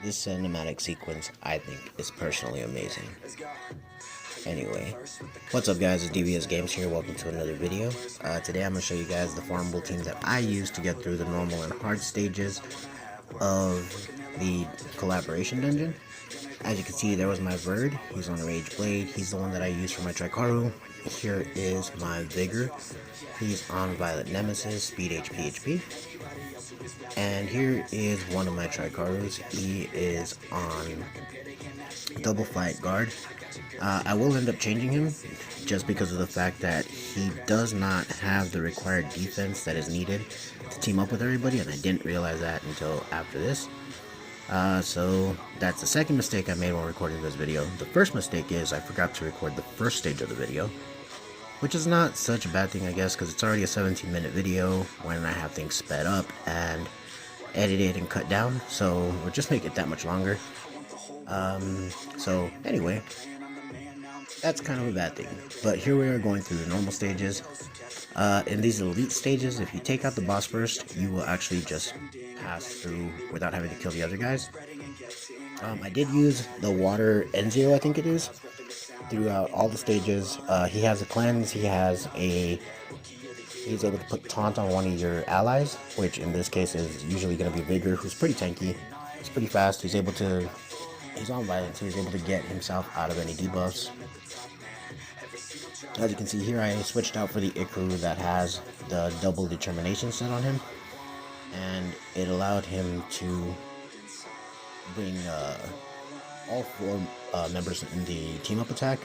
This cinematic sequence, I think, is personally amazing. Anyway, what's up guys, it's DVSGames here, welcome to another video. Today I'm going to show you guys the farmable teams that I use to get through the normal and hard stages of the collaboration dungeon. As you can see, there was my Verd, he's on Rage Blade, he's the one that I use for my Tricaru. Here is my Vigor, he's on Violet Nemesis, Speed HP. And here is one of my Tricarus, he is on Double Fight Guard. I will end up changing him just because of the fact that he does not have the required defense that is needed to team up with everybody, and I didn't realize that until after this. So that's the second mistake I made while recording this video. The first mistake is I forgot to record the first stage of the video, which is not such a bad thing, I guess, because it's already a 17-minute video when I have things sped up and edited and cut down, so we'll just make it that much longer. So anyway, that's kind of a bad thing, but here we are going through the normal stages. In these elite stages, if you take out the boss first, you will actually just pass through without having to kill the other guys. I did use the water Enzio, I think it is, throughout all the stages. He has a cleanse, he's able to put taunt on one of your allies, which in this case is usually going to be Vigor, who's pretty tanky. He's pretty fast, he's on violence, so he's able to get himself out of any debuffs. As you can see here, I switched out for the Ikaru that has the double determination set on him, and it allowed him to bring all four members in the team up attack.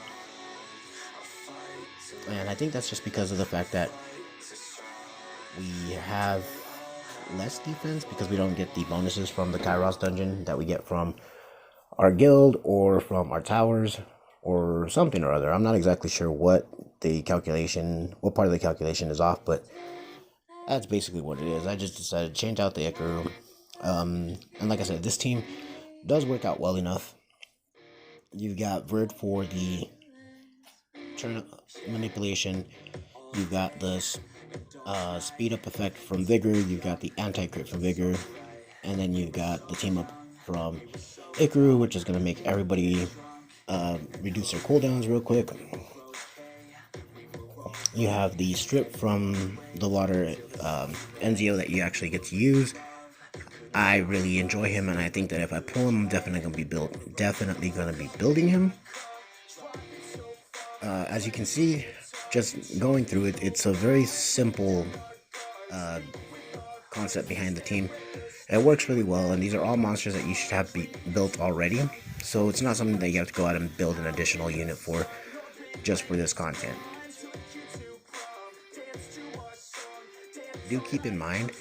And I think that's just because of the fact that we have less defense because we don't get the bonuses from the Kairos dungeon that we get from our guild or from our towers or something or other. I'm not exactly sure what part of the calculation is off, but that's basically what it is. I just decided to change out the Ikaru. And like I said, this team does work out well enough. You've got Verd for the turn manipulation. You've got this speed up effect from Vigor. You've got the anti-crit from Vigor. And then you've got the team up from Ikaru, which is going to make everybody reduce their cooldowns real quick. You have the strip from the water Enzio that you actually get to use. I really enjoy him, and I think that if I pull him, I'm definitely going to be building him. As you can see, just going through it, it's a very simple concept behind the team. It works really well, and these are all monsters that you should have built already, so it's not something that you have to go out and build an additional unit for just for this content. Do keep in mind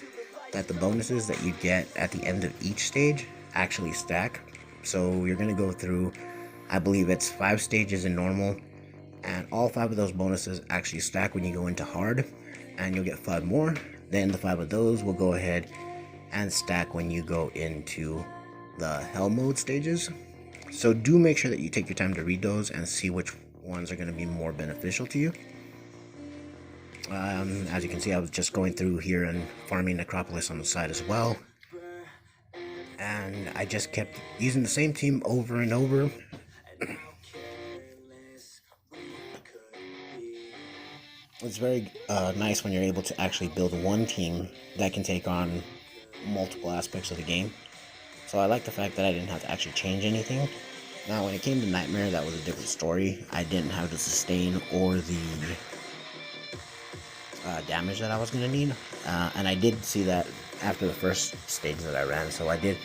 that the bonuses that you get at the end of each stage actually stack. So you're going to go through, I believe it's 5 stages in normal, and all 5 of those bonuses actually stack when you go into hard, and you'll get 5 more. Then the 5 of those will go ahead and stack when you go into the hell mode stages. So do make sure that you take your time to read those and see which ones are going to be more beneficial to you. As you can see, I was just going through here and farming Necropolis on the side as well, and I just kept using the same team over and over. It's very nice when you're able to actually build one team that can take on multiple aspects of the game. So I like the fact that I didn't have to actually change anything. Now when it came to Nightmare, that was a different story. I didn't have the sustain or the damage that I was going to need, and I did see that after the first stage that I ran, so I did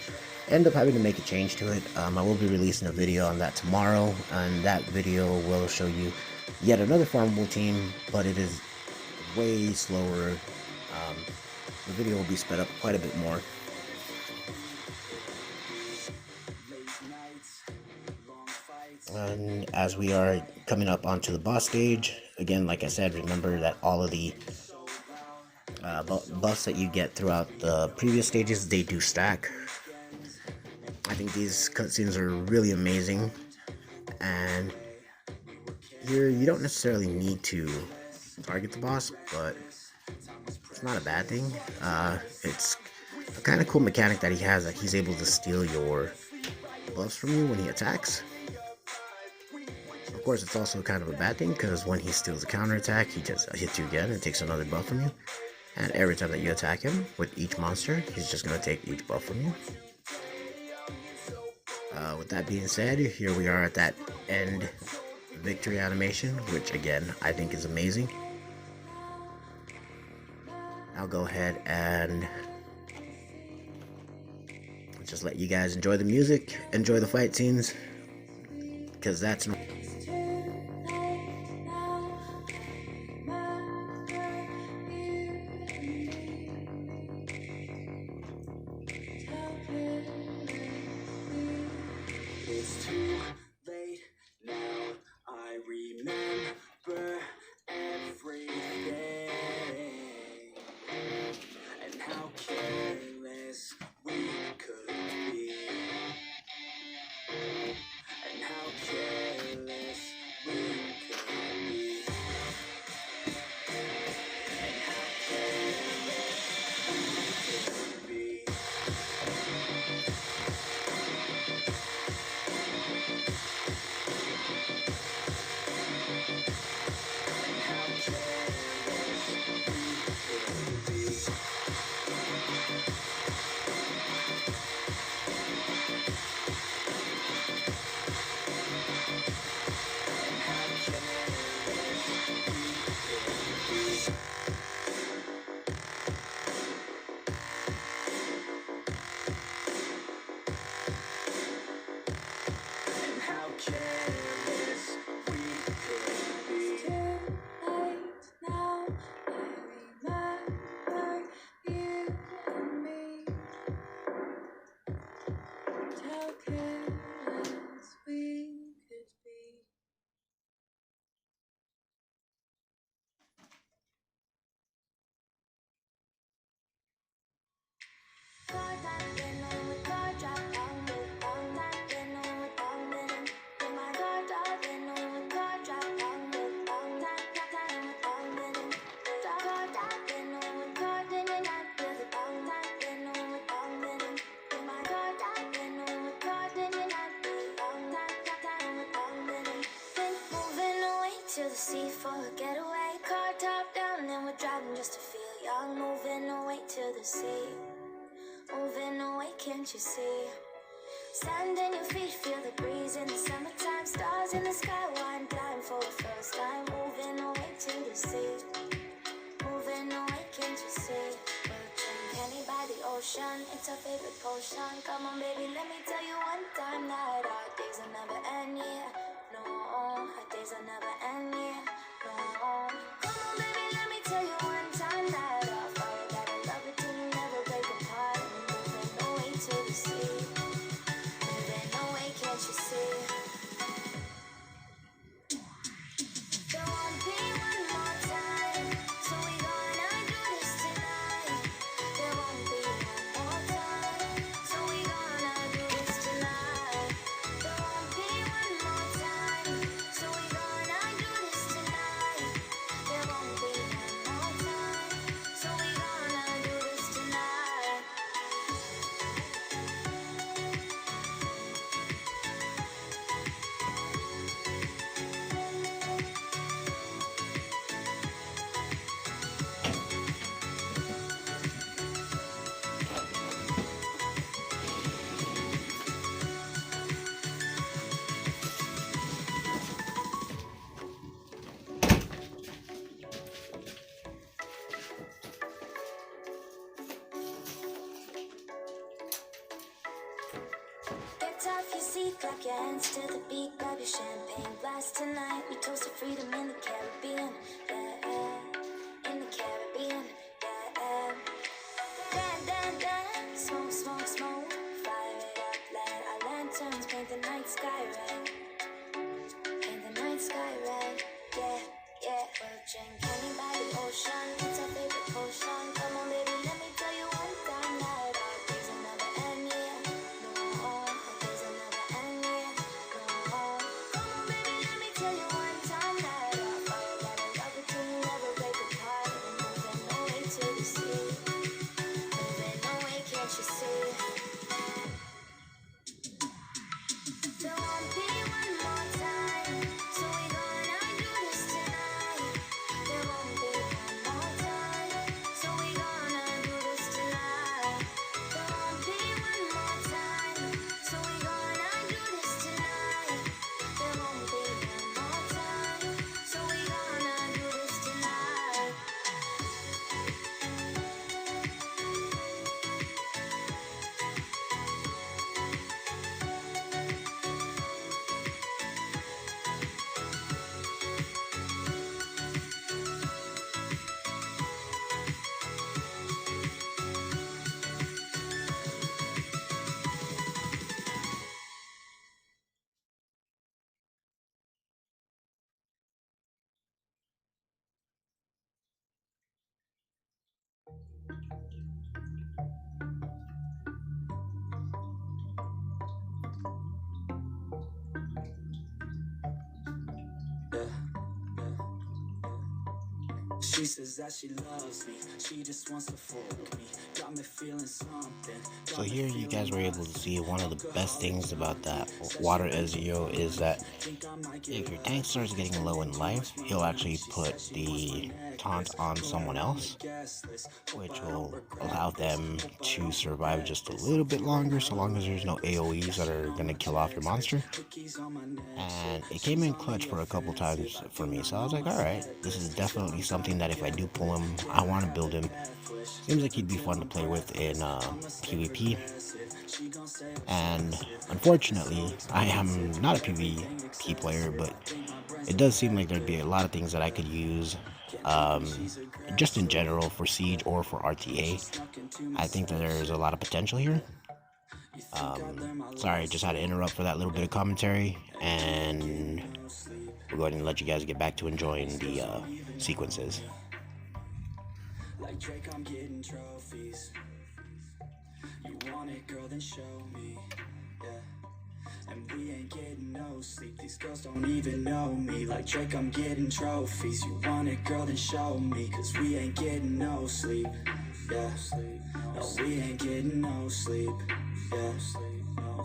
end up having to make a change to it. I will be releasing a video on that tomorrow, and that video will show you yet another farmable team, but it is way slower. The video will be sped up quite a bit more. And as we are coming up onto the boss stage, again, like I said, remember that all of the buffs that you get throughout the previous stages, they do stack. I think these cutscenes are really amazing, and here you don't necessarily need to target the boss, but it's not a bad thing. It's a kind of cool mechanic that he has, that he's able to steal your buffs from you when he attacks. Of course, it's also kind of a bad thing because when he steals a counterattack, he just hits you again and takes another buff from you. And every time that you attack him with each monster, he's just going to take each buff from you. With that being said, here we are at that end victory animation, which again, I think is amazing. I'll go ahead and just let you guys enjoy the music, enjoy the fight scenes, because that's It's too late now, I remember everything, and how careless we could be, and how careless we could be, and how careless we could be. To the sea for a getaway, car top down and we're driving just to feel young. Moving away to the sea, moving away, can't you see? Sand in your feet, feel the breeze in the summertime. Stars in the sky, one time for the first time. Moving away to the sea, moving away, can't you see? We'll drink honey by the ocean, it's our favorite potion. Come on baby, let me tell you one time that our days will never end, yeah. No, our days will never end, yeah. No, come on baby, let me tell you one time that our fire, that I love it till you never break apart. And moving away to the sea, moving away, can't you see? There won't be one more time, so we gonna do this tonight. There won't be one more time, so we gonna do this tonight. There won't be one more time, so we gonna do this tonight. There won't be one more time, so we gonna do this tonight. Get off your seat, clap your hands to the beat, grab your champagne glass tonight. We toast to freedom in the Caribbean, yeah, in the Caribbean, yeah. Dance, smoke, smoke, smoke, fire it up, light our lanterns, paint the night sky red, paint the night sky red, yeah, yeah. We'll drink honey by the ocean, it's our favorite potion. Come on baby, let me tell you one time that our days will never end, yeah. No, our days will never end, yeah. No, come on baby, let me tell you one time that our fire, that I love it She says that she loves me, she just wants to fuck me. Got me feeling something. So here you guys were able to see one of the best things about that water Ezio is that if your tank starts getting low in life, he'll actually put the taunt on someone else, which will allow them to survive just a little bit longer, so long as there's no AoEs that are going to kill off your monster. And it came in clutch for a couple times for me, so I was like, alright, this is definitely something that if I do pull him, I want to build him. Seems like he'd be fun to play with in PvP. And unfortunately, I am not a PvP player, but it does seem like there'd be a lot of things that I could use just in general for Siege or for RTA. I think that there's a lot of potential here. Sorry, just had to interrupt for that little bit of commentary, and we'll go ahead and let you guys get back to enjoying the sequences. Like Drake, I'm getting trophies. You want it, girl, then show me. Yeah. And we ain't getting no sleep. These girls don't even know me. Like Drake, I'm getting trophies. You want it, girl, then show me. Cause we ain't getting no sleep. Yeah. No, we ain't getting no sleep. Yeah.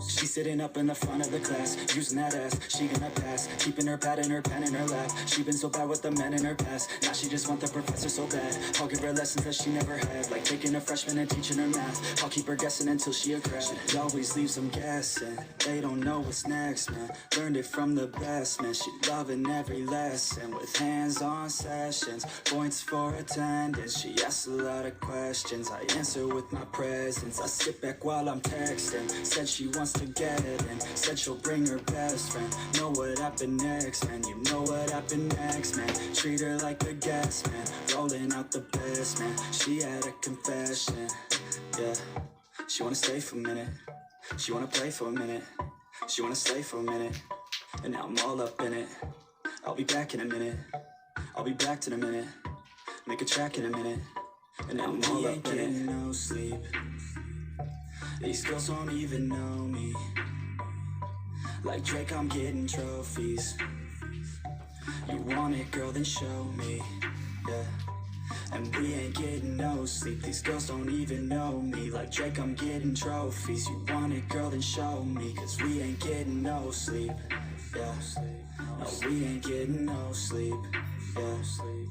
She's sitting up in the front of the class, using that ass, she gonna pass, keeping her pad and her pen in her lap. She been so bad with the men in her past, now she just want the professor so bad. I'll give her lessons that she never had, like taking a freshman and teaching her math. I'll keep her guessing until she a grad. She always leaves them guessing, they don't know what's next, man. Learned it from the best, man. She loving every lesson, with hands-on sessions, points for attendance. She asks a lot of questions, I answer with my presence. I sit back while I'm texting, said she wants to get it, and said she'll bring her best friend. Know what happened next, man. You know what happened next, man. Treat her like a guest, man. Rolling out the best, man. She had a confession, yeah. She wanna stay for a minute, she wanna play for a minute, she wanna stay for a minute, and now I'm all up in it. I'll be back in a minute, I'll be back in a minute, make a track in a minute, and now I'm all up in it. No sleep, these girls don't even know me. Like Drake, I'm getting trophies. You want it, girl, then show me. Yeah. And we ain't getting no sleep. These girls don't even know me. Like Drake, I'm getting trophies. You want it, girl, then show me. Cause we ain't getting no sleep. Yeah. No, we ain't getting no sleep. Yeah. No sleep.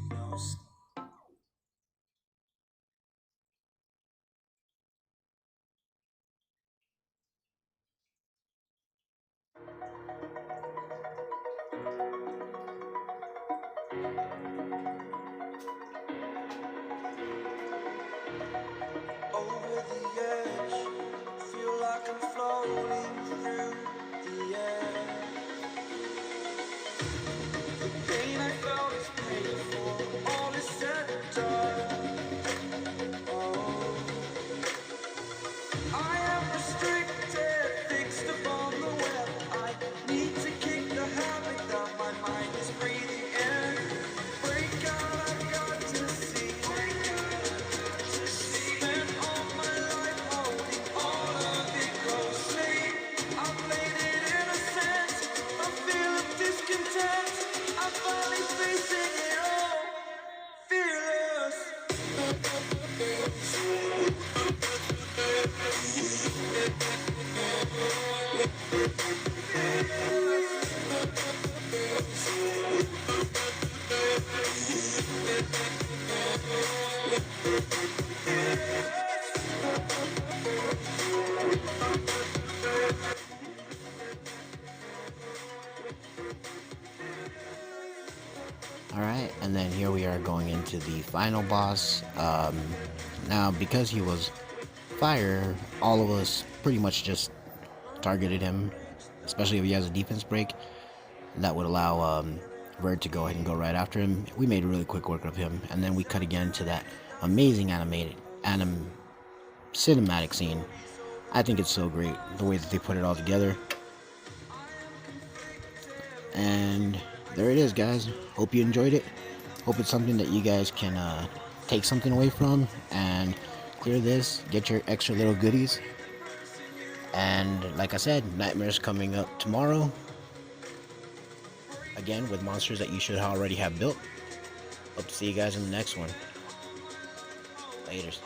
Over the edge, feel like I'm floating through the air. The pain I felt is paid for, all is said and done. Oh, I am restricted, fixed upon the web. I need to kick the habit that my mind is breathing in. Break out, I've got to see. Spent all my life holding all of it closely. I played it innocent, a feel of discontent. I'm finally facing it all, fearless. Alright, and then here we are going into the final boss. Now, because he was fire, all of us pretty much just targeted him, especially if he has a defense break. That would allow Verd to go ahead and go right after him. We made really quick work of him, and then we cut again to that amazing cinematic scene. I think it's so great, the way that they put it all together. And there it is, guys. Hope you enjoyed it. Hope it's something that you guys can take something away from and clear this, get your extra little goodies. And like I said, Nightmare's coming up tomorrow, again with monsters that you should already have built. Hope to see you guys in the next one. Laters.